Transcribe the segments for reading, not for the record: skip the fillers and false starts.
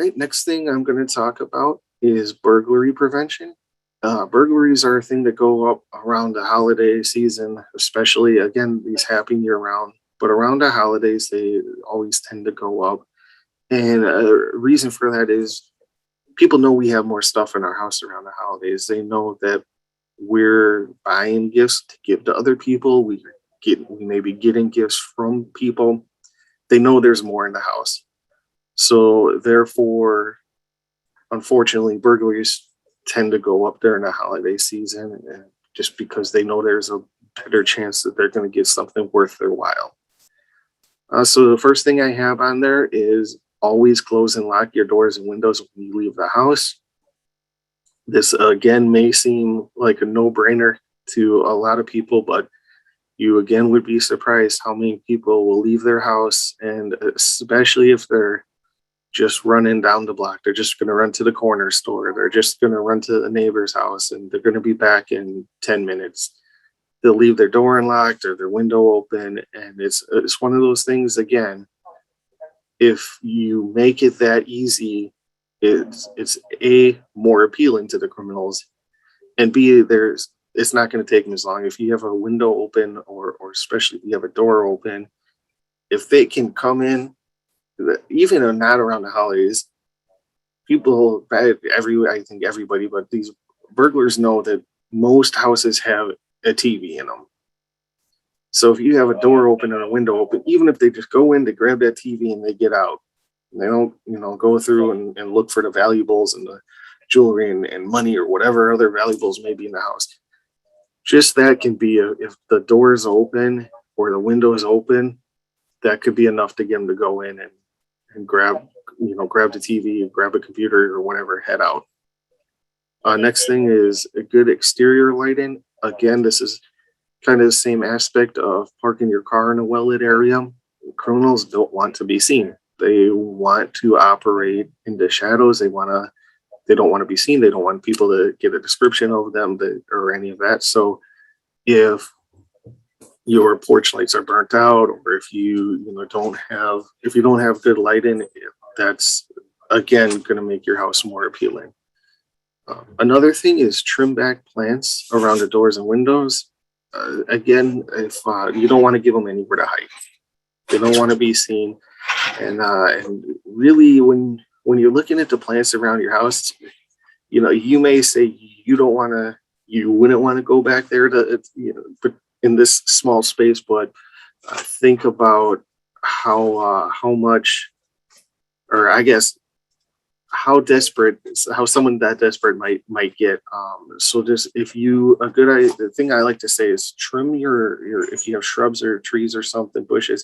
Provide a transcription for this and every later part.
right, next thing I'm going to talk about is burglary prevention. Burglaries are a thing that go up around the holiday season, especially again, these happen year round, but around the holidays, they always tend to go up. And a reason for that is people know we have more stuff in our house around the holidays. They know that we're buying gifts to give to other people. We may be getting gifts from people. They know there's more in the house. So therefore, unfortunately, burglaries tend to go up during the holiday season, and just because they know there's a better chance that they're going to get something worth their while. So the first thing I have on there is always close and lock your doors and windows when you leave the house. This again may seem like a no-brainer to a lot of people, but you again would be surprised how many people will leave their house, and especially if they're just running down the block. They're just going to run to the corner store. They're just going to run to the neighbor's house and they're going to be back in 10 minutes. They'll leave their door unlocked or their window open. And it's one of those things, again, if you make it that easy, it's A, more appealing to the criminals, and B, it's not going to take them as long. If you have a window open or especially if you have a door open, if they can come in, even not around the holidays, I think everybody, but these burglars know that most houses have a TV in them. So if you have a door open and a window open, even if they just go in to grab that TV and they get out, they don't, go through and look for the valuables and the jewelry and money or whatever other valuables may be in the house. Just that can be, if the door is open or the window is open, that could be enough to get them to go in and grab the TV, grab a computer or whatever, head out. Next thing is a good exterior lighting. Again, this is kind of the same aspect of parking your car in a well-lit area. Criminals don't want to be seen. They want to operate in the shadows. They don't want to be seen. They don't want people to get a description of them or any of that. So if your porch lights are burnt out, or if you don't have good lighting, that's again going to make your house more appealing. Another thing is trim back plants around the doors and windows. Again, if you don't want to give them anywhere to hide, they don't want to be seen. And really, when you're looking at the plants around your house, you may say you wouldn't want to go back there but in this small space, but think about how much, or I guess how someone that desperate might get. So just the thing I like to say is trim your if you have shrubs or trees or something, bushes,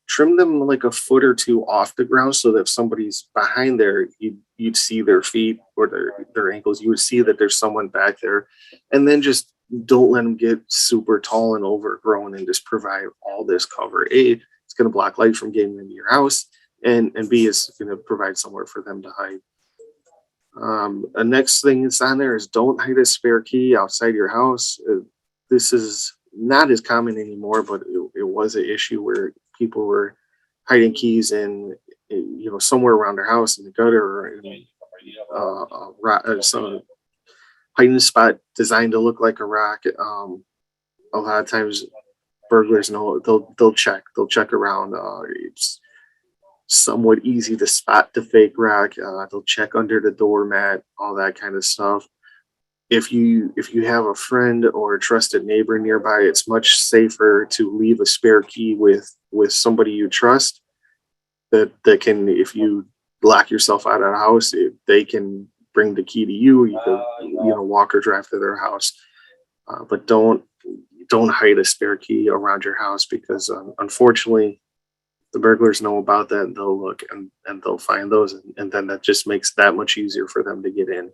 trim them like a foot or two off the ground so that if somebody's behind there, you'd see their feet or their ankles. You would see that there's someone back there, and then just don't let them get super tall and overgrown and just provide all this cover. A, it's going to block light from getting into your house, and B, it's going to provide somewhere for them to hide. The next thing that's on there is don't hide a spare key outside your house. This is not as common anymore, but it was an issue where people were hiding keys in, somewhere around their house in the gutter or in some hiding spot designed to look like a rock. A lot of times burglars know they'll check around. It's somewhat easy to spot the fake rock. They'll check under the doormat, all that kind of stuff. If you have a friend or a trusted neighbor nearby, it's much safer to leave a spare key with somebody you trust that can, if you lock yourself out of the house, they can bring the key to you. You can walk or drive to their house, but don't hide a spare key around your house, because unfortunately the burglars know about that, and they'll look and they'll find those, and then that just makes that much easier for them to get in.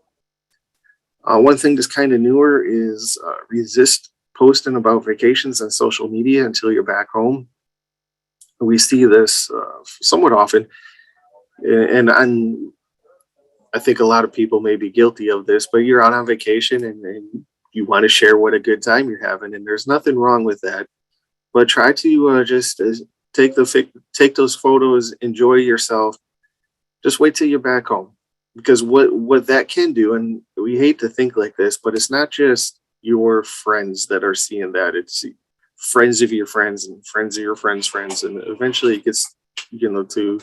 One thing that's kind of newer is resist posting about vacations on social media until you're back home. We see this somewhat often, and I think a lot of people may be guilty of this, but you're out on vacation and you want to share what a good time you're having, and there's nothing wrong with that. But try to just take those photos, enjoy yourself. Just wait till you're back home. because what that can do, and we hate to think like this, but it's not just your friends that are seeing that. It's friends of your friends and friends of your friends' friends, and eventually it gets, to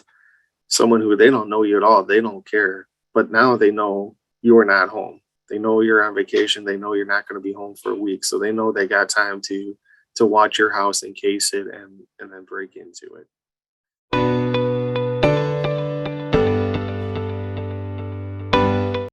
someone who they don't know you at all. They don't care, but now they know you're not home. They know you're on vacation. They know you're not going to be home for a week, so they know they got time to watch your house and case it and then break into it.